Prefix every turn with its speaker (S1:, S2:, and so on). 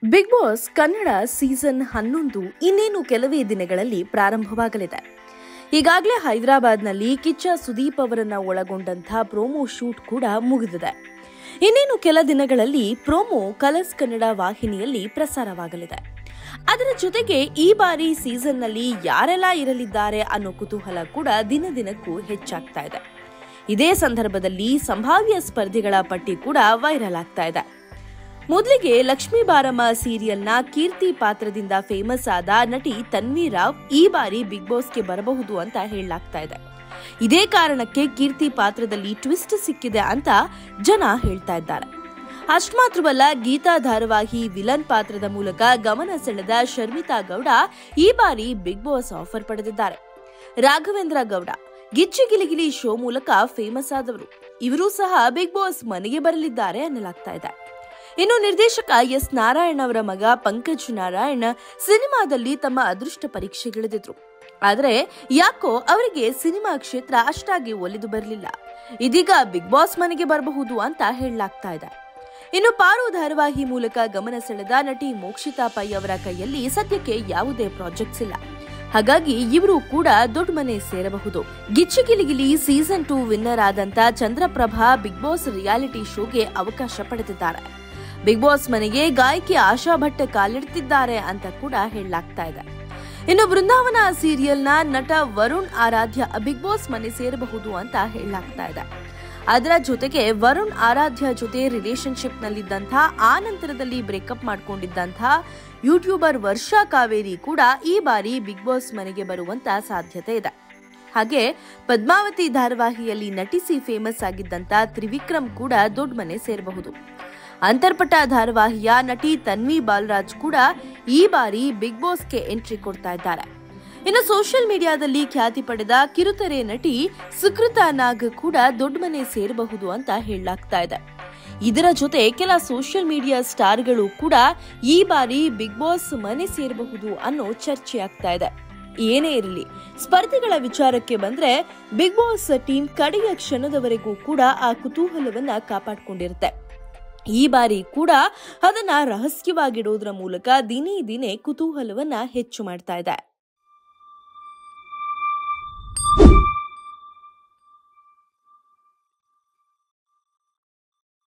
S1: Big boss Kannada season 11 ಇನ್ನೇನು ಕೆಲವೇ ದಿನಗಳಲ್ಲಿ ಪ್ರಾರಂಭವಾಗಲಿದೆ. ಈಗಾಗಲೇ ಹೈದರಾಬಾದ್ನಲ್ಲಿ ಕಿಚ್ಚ ಸುದೀಪ್ ಅವರನ್ನ ಒಳಗೊಂಡಂತಹ ಪ್ರೋಮೋ ಶೂಟ್ ಕೂಡ ಮುಗಿದಿದೆ. ಇನ್ನೇನು ಕೆಲ ದಿನಗಳಲ್ಲಿ ಪ್ರೋಮೋ ಕಲರ್ಸ್ ಕನ್ನಡ ವಾಹಿನಿಯಲ್ಲಿ ಪ್ರಸಾರವಾಗಲಿದೆ. ಅದರ ಜೊತೆಗೆ ಈ ಬಾರಿ ಸೀಸನ್ನಲ್ಲಿ ಯಾರೆಲ್ಲ ಇರಲಿದ್ದಾರೆ ಅನ್ನೋ ಕುತೂಹಲ ಕೂಡ ದಿನದಿನಕ್ಕೂ ಹೆಚ್ಚಾಗ್ತಾ ಇದೆ. ಇದೇ ಸಂದರ್ಭದಲ್ಲಿ ಸಂಭಾವ್ಯ ಸ್ಪರ್ಧಿಗಳ ಪಟ್ಟಿ ಕೂಡ ವೈರಲ್ ಆಗ್ತಾ ಇದೆ. ಮೊದಲಿಗೆ ಲಕ್ಷ್ಮೀ ಬಾರಮ್ಮ ಸೀರಿಯಲ್ನ ಕೀರ್ತಿ ಪಾತ್ರದಿಂದ ಫೇಮಸ್ ಆದ ನಟಿ ತನ್ವಿ ರಾವ್ ಈ ಬಾರಿ ಬಿಗ್ ಬಾಸ್ಗೆ ಬರಬಹುದು ಅಂತ ಹೇಳಲಾಗ್ತಾ ಇದೆ. ಇದೇ ಕಾರಣಕ್ಕೆ ಕೀರ್ತಿ ಪಾತ್ರದಲ್ಲಿ ಟ್ವಿಸ್ಟ್ ಸಿಕ್ಕಿದೆ ಅಂತ ಜನ ಹೇಳ್ತಾ ಇದ್ದಾರೆ. ಅಷ್ಟು ಮಾತ್ರವಲ್ಲ, ಗೀತಾ ಧಾರಾವಾಹಿ ವಿಲನ್ ಪಾತ್ರದ ಮೂಲಕ ಗಮನ ಸೆಳೆದ ಶರ್ಮಿತಾ ಗೌಡ ಈ ಬಾರಿ ಬಿಗ್ ಬಾಸ್ ಆಫರ್ ಪಡೆದಿದ್ದಾರೆ. ರಾಘವೇಂದ್ರ ಗೌಡ ಗಿಚ್ಚಿ ಗಿಲಿಗಿಲಿ ಶೋ ಮೂಲಕ ಫೇಮಸ್ ಆದವರು. ಇವರು ಸಹ ಬಿಗ್ ಬಾಸ್ ಮನೆಗೆ ಬರಲಿದ್ದಾರೆ ಅನ್ನಲಾಗ್ತಾ ಇದೆ. ಇನ್ನು ನಿರ್ದೇಶಕ ಎಸ್ ನಾರಾಯಣ್ ಅವರ ಮಗ ಪಂಕಜ್ ನಾರಾಯಣ್ ಸಿನಿಮಾದಲ್ಲಿ ತಮ್ಮ ಅದೃಷ್ಟ ಪರೀಕ್ಷೆಗಿಳಿದಿದ್ರು. ಆದರೆ ಯಾಕೋ ಅವರಿಗೆ ಸಿನಿಮಾ ಕ್ಷೇತ್ರ ಅಷ್ಟಾಗಿ ಒಲಿದು ಬರಲಿಲ್ಲ. ಇದೀಗ ಬಿಗ್ ಬಾಸ್ ಮನೆಗೆ ಬರಬಹುದು ಅಂತ ಹೇಳಲಾಗ್ತಾ ಇದೆ. ಇನ್ನು ಪಾರು ಧಾರಾವಾಹಿ ಮೂಲಕ ಗಮನ ಸೆಳೆದ ನಟಿ ಮೋಕ್ಷಿತಾ ಪೈ ಅವರ ಕೈಯಲ್ಲಿ ಸದ್ಯಕ್ಕೆ ಯಾವುದೇ ಪ್ರಾಜೆಕ್ಟ್ಸ್ ಇಲ್ಲ. ಹಾಗಾಗಿ ಇವರು ಕೂಡ ದೊಡ್ಡ ಮನೆ ಸೇರಬಹುದು. ಗಿಚ್ಚಿ ಗಿಲಿಗಿಲಿ ಸೀಸನ್ 2 ವಿನ್ನರ್ ಆದಂತ ಚಂದ್ರಪ್ರಭಾ ಬಿಗ್ ಬಾಸ್ ರಿಯಾಲಿಟಿ ಶೋಗೆ ಅವಕಾಶ ಪಡೆದಿದ್ದಾರೆ. ಬಿಗ್ ಬಾಸ್ ಮನೆಗೆ ಗಾಯಕಿ ಆಶಾ ಭಟ್ ಕಾಲಿಡ್ತಿದ್ದಾರೆ ಅಂತ ಕೂಡ ಹೇಳಲಾಗ್ತಾ ಇದೆ. ಇನ್ನು ಬೃಂದಾವನ ಸೀರಿಯಲ್ನ ನಟ ವರುಣ್ ಆರಾಧ್ಯ ಬಿಗ್ ಬಾಸ್ ಮನೆ ಸೇರಬಹುದು ಅಂತ ಹೇಳಲಾಗ್ತಾ ಇದೆ. ಅದರ ಜೊತೆಗೆ ವರುಣ್ ಆರಾಧ್ಯ ಜೊತೆ ರಿಲೇಶನ್ಶಿಪ್ ನಲ್ಲಿದ್ದಂತಹ ಆ ನಂತರದಲ್ಲಿ ಬ್ರೇಕಪ್ ಮಾಡ್ಕೊಂಡಿದ್ದಂತಹ ಯೂಟ್ಯೂಬರ್ ವರ್ಷಾ ಕಾವೇರಿ ಕೂಡ ಈ ಬಾರಿ ಬಿಗ್ ಬಾಸ್ ಮನೆಗೆ ಬರುವಂತ ಸಾಧ್ಯತೆ ಇದೆ. ಹಾಗೆ ಪದ್ಮಾವತಿ ಧಾರಾವಾಹಿಯಲ್ಲಿ ನಟಿಸಿ ಫೇಮಸ್ ಆಗಿದ್ದಂತ ತ್ರಿವಿಕ್ರಮ್ ಕೂಡ ದೊಡ್ಡ ಮನೆ ಸೇರಬಹುದು. ಅಂತರ್ಪಟ ಧಾರಾವಾಹಿಯ ನಟಿ ತನ್ವಿ ಬಾಲರಾಜ್ ಕೂಡ ಈ ಬಾರಿ ಬಿಗ್ ಬಾಸ್ಗೆ ಎಂಟ್ರಿ ಕೊಡ್ತಾ ಇದ್ದಾರೆ. ಇನ್ನು ಸೋಷಿಯಲ್ ಮೀಡಿಯಾದಲ್ಲಿ ಖ್ಯಾತಿ ಪಡೆದ ಕಿರುತೆರೆ ನಟಿ ಸುಕೃತಾ ನಾಗ್ ಕೂಡ ದೊಡ್ಡ ಮನೆ ಸೇರಬಹುದು ಅಂತ ಹೇಳಲಾಗ್ತಾ ಇದೆ. ಇದರ ಜೊತೆ ಕೆಲ ಸೋಷಿಯಲ್ ಮೀಡಿಯಾ ಸ್ಟಾರ್ಗಳು ಕೂಡ ಈ ಬಾರಿ ಬಿಗ್ ಬಾಸ್ ಮನೆ ಸೇರಬಹುದು ಅನ್ನೋ ಚರ್ಚೆ ಆಗ್ತಾ ಇದೆ. ಏನೇ ಇರಲಿ, ಸ್ಪರ್ಧಿಗಳ ವಿಚಾರಕ್ಕೆ ಬಂದ್ರೆ ಬಿಗ್ ಬಾಸ್ ಟೀಮ್ ಕಡೆಯ ಕ್ಷಣದವರೆಗೂ ಕೂಡ ಆ ಕುತೂಹಲವನ್ನ ಕಾಪಾಡಿಕೊಂಡಿರುತ್ತೆ. ಈ ಬಾರಿ ಕೂಡ ಅದನ್ನ ರಹಸ್ಯವಾಗಿಡೋದ್ರ ಮೂಲಕ ದಿನೇ ದಿನೇ ಕುತೂಹಲವನ್ನ ಹೆಚ್ಚು ಮಾಡ್ತಾ ಇದೆ.